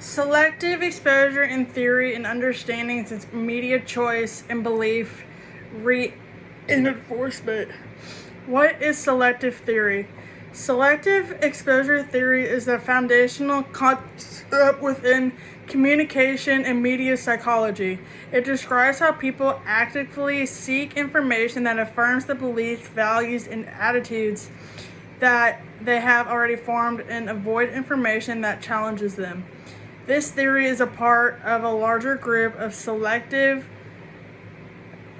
Selective exposure in theory and understanding since media choice and belief reinforcement. What is selective theory? Selective exposure theory is a foundational concept within communication and media psychology. It describes how people actively seek information that affirms the beliefs, values, and attitudes that they have already formed and avoid information that challenges them. This theory is a part of a larger group of selective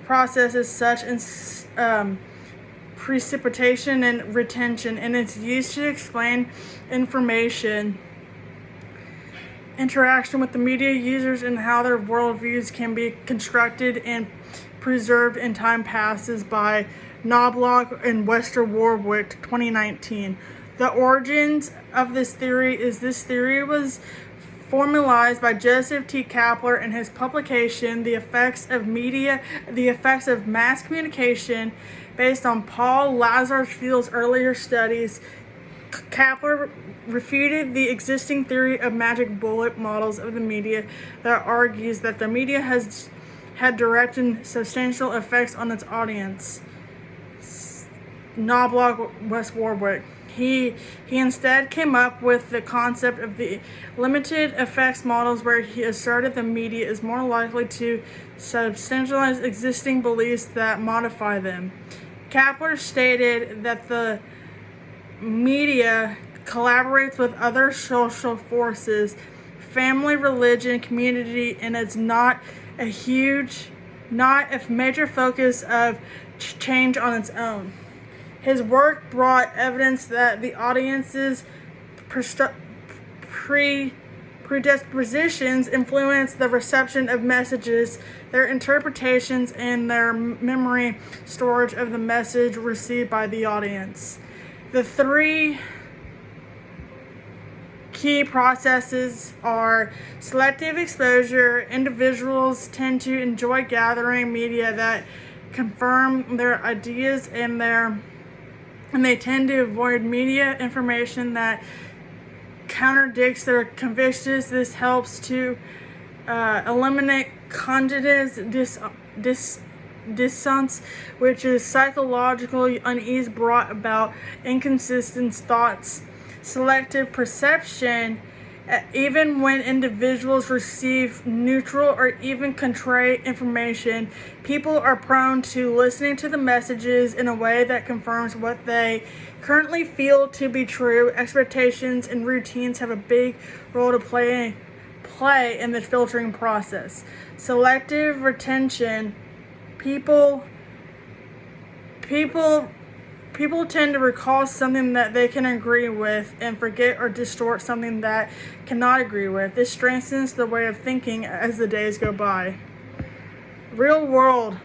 processes such as precipitation and retention, and it's used to explain information interaction with the media users and how their worldviews can be constructed and preserved in time passes by Knobloch and Wester Warwick 2019. The origins of this theory was formalized by Joseph T. Kapler in his publication, The Effects of Mass Communication, based on Paul Lazarsfield's earlier studies. Kapler refuted the existing theory of magic bullet models of the media that argues that the media has had direct and substantial effects on its audience. Knobloch, West Warwick. He instead came up with the concept of the limited effects models, where he asserted the media is more likely to substantialize existing beliefs that modify them. Kapler stated that the media collaborates with other social forces, family, religion, community, and it's not a major focus of change on its own. His work brought evidence that the audience's predispositions influence the reception of messages, their interpretations, and their memory storage of the message received by the audience. The three key processes are selective exposure. Individuals tend to enjoy gathering media that confirm their ideas and they tend to avoid media information that contradicts their convictions. This helps to eliminate cognitive dissonance, which is psychological unease brought about inconsistent thoughts. Selective perception. Even when individuals receive neutral or even contrary information, people are prone to listening to the messages in a way that confirms what they currently feel to be true. Expectations and routines have a big role to play in the filtering process. Selective retention. People tend to recall something that they can agree with and forget or distort something that cannot agree with. This strengthens the way of thinking as the days go by. Real world.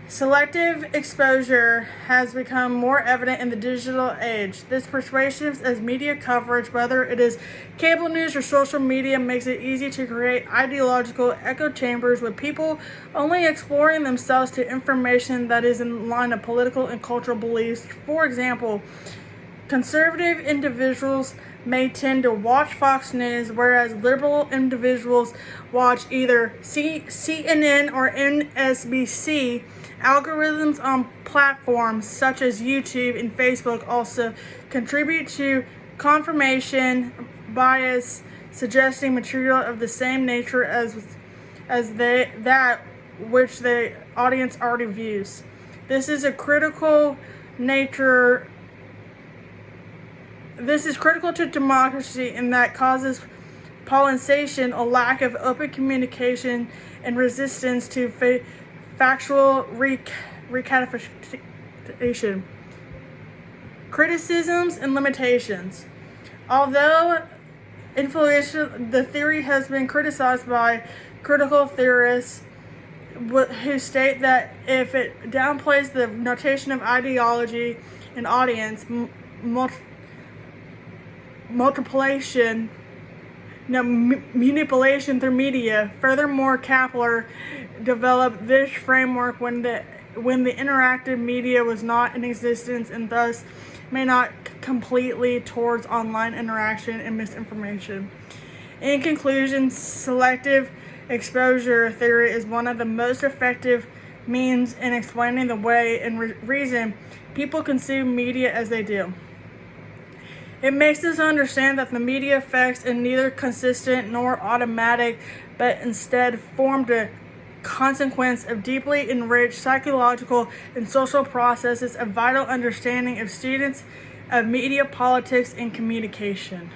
Selective exposure has become more evident in the digital age. This pervasive as media coverage, whether it is cable news or social media, makes it easy to create ideological echo chambers with people only exploring themselves to information that is in line with political and cultural beliefs. For example, conservative individuals may tend to watch Fox News, whereas liberal individuals watch either CNN or MSNBC. Algorithms on platforms such as YouTube and Facebook also contribute to confirmation bias, suggesting material of the same nature as that which the audience already views. This is critical to democracy, and that causes polarization, a lack of open communication, and resistance to factual rectification. Criticisms and limitations. Although influential, the theory has been criticized by critical theorists who state that if it downplays the notation of ideology and audience manipulation through media. Furthermore, Kapler developed this framework when the interactive media was not in existence, and thus may not completely towards online interaction and misinformation. In conclusion, selective exposure theory is one of the most effective means in explaining the way and reason people consume media as they do. It makes us understand that the media effects are neither consistent nor automatic, but instead formed a consequence of deeply enriched psychological and social processes, a vital understanding of students of media politics and communication.